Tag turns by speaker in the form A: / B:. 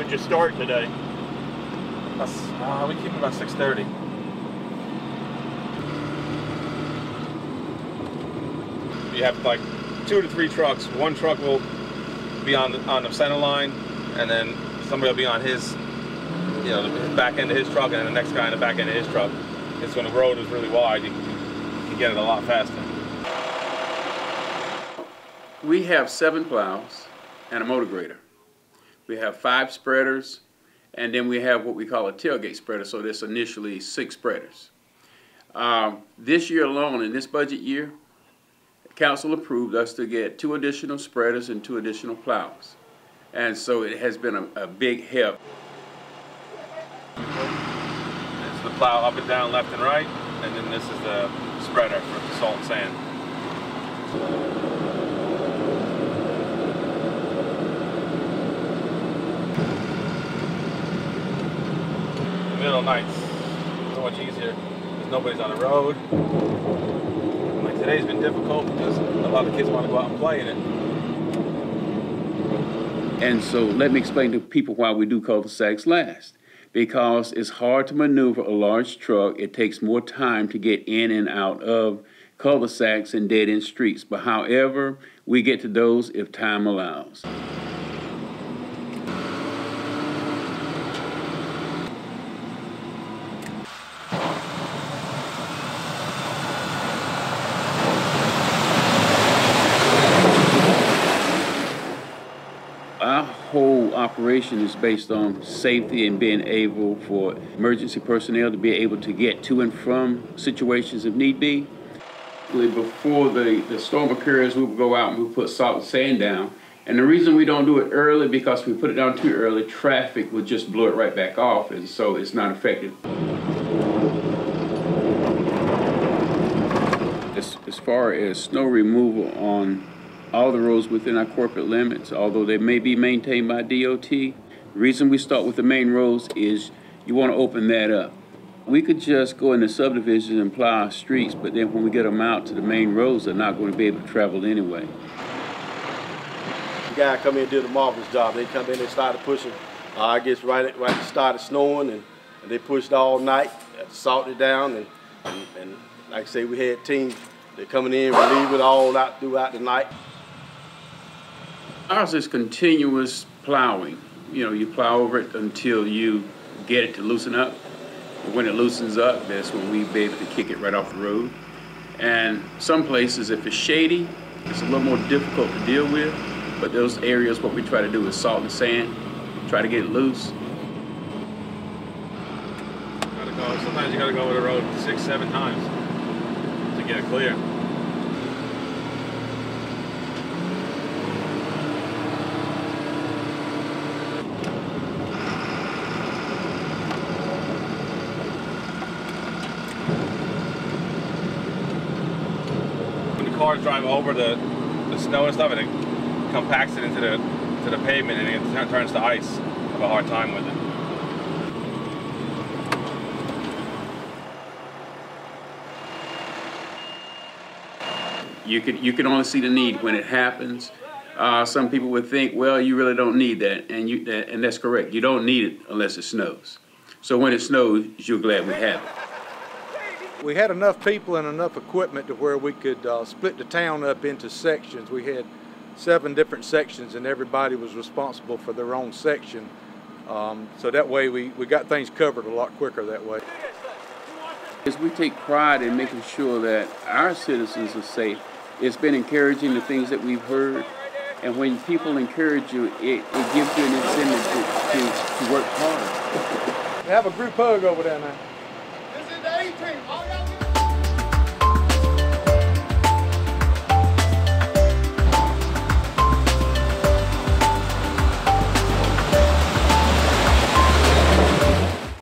A: time'd you start today?
B: We keep about 6:30. You have like 2 to 3 trucks. One truck will be on the center line, and then somebody will be on his, the back end of his truck, and then the next guy on the back end of his truck. It's when the road is really wide, you can get it a lot faster.
C: We have 7 plows and a motor grader. We have 5 spreaders, and then we have what we call a tailgate spreader, so there's initially 6 spreaders. This year alone, in this budget year, Council approved us to get 2 additional spreaders and 2 additional plows. And so it has been a big help.
B: It's the plow up and down, left and right, and then this is the spreader for salt and sand. The middle nights, so much easier because nobody's on the road. Like today's been difficult because a lot of kids want to go out and play in it.
C: And so let me explain to people why we do cul-de-sacs last. Because it's hard to maneuver a large truck. It takes more time to get in and out of cul-de-sacs and dead-end streets. But however, we get to those if time allows. Our whole operation is based on safety and being able for emergency personnel to be able to get to and from situations if need be. Before the storm occurs, we will go out and we'll put salt and sand down. And the reason we don't do it early, because if we put it down too early, traffic will just blow it right back off, and so it's not effective. As far as snow removal on all the roads within our corporate limits, although they may be maintained by DOT. The reason we start with the main roads is you want to open that up. We could just go into subdivisions and plow our streets, but then when we get them out to the main roads, they're not going to be able to travel anyway.
D: The guy come in and did a marvelous job. They come in and started pushing. I guess right it started snowing, and they pushed all night, salted it down, and like I say, we had teams that coming in, relieve it all out throughout the night.
C: Ours is continuous plowing. You plow over it until you get it to loosen up. And when it loosens up, that's when we be able to kick it right off the road. And some places, if it's shady, it's a little more difficult to deal with. But those areas, what we try to do is salt and sand, try to get it loose.
B: Sometimes you gotta go over the road 6, 7 times to get it clear. Cars drive over the snow and stuff, and it compacts it into the pavement, and it turns to ice. I have a hard time with
C: it. You can only see the need when it happens. Some people would think, well, you really don't need that, and that's correct. You don't need it unless it snows. So when it snows, you're glad we have it.
E: We had enough people and enough equipment to where we could split the town up into sections. We had 7 different sections, and everybody was responsible for their own section. So that way we got things covered a lot quicker that way.
C: As we take pride in making sure that our citizens are safe, it's been encouraging the things that we've heard. And when people encourage you, it gives you an incentive to work hard.
E: We have a group hug over there now.
D: This is the A-team. All y'all